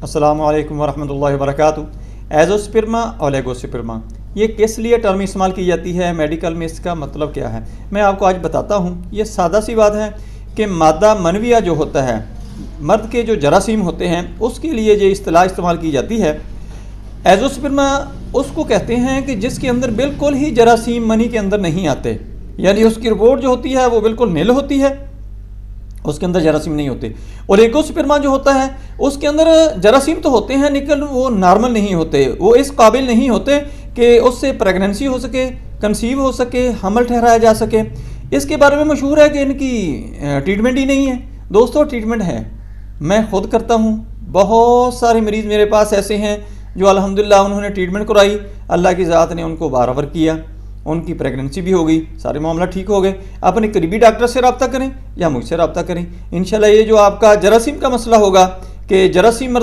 अस्सलामु अलैकुम वरहमतुल्लाहि वबरकातुहू। एज़ोस्पर्मा और लेगोस्पर्मा ये किस लिए टर्म इस्तेमाल की जाती है, मेडिकल में इसका मतलब क्या है, मैं आपको आज बताता हूँ। ये सादा सी बात है कि मादा मनविया जो होता है, मर्द के जो जरासीम होते हैं, उसके लिए ये इस्तिलाह इस्तेमाल की जाती है। एज़ोस्पर्मा उसको कहते हैं कि जिसके अंदर बिल्कुल ही जरासीम मनी के अंदर नहीं आते, यानी उसकी रिपोर्ट जो होती है वो बिल्कुल नील होती है, उसके अंदर जरासीम नहीं होते। और लेगोस्पर्मा जो होता है उसके अंदर जरासीम तो होते हैं लेकिन वो नॉर्मल नहीं होते, वो इस काबिल नहीं होते कि उससे प्रेगनेंसी हो सके, कंसीव हो सके, हमल ठहराया जा सके। इसके बारे में मशहूर है कि इनकी ट्रीटमेंट ही नहीं है। दोस्तों, ट्रीटमेंट है, मैं खुद करता हूँ। बहुत सारे मरीज़ मेरे पास ऐसे हैं जो अल्हम्दुलिल्लाह उन्होंने ट्रीटमेंट कराई, अल्लाह की ज़ात ने उनको बराबर किया, उनकी प्रेगनेंसी भी हो गई, सारे मामला ठीक हो गए। अपने करीबी डॉक्टर से रब्ता करें या मुझसे रब्ता करें। इंशाल्लाह ये जो आपका जरासीम का मसला होगा कि जरासीम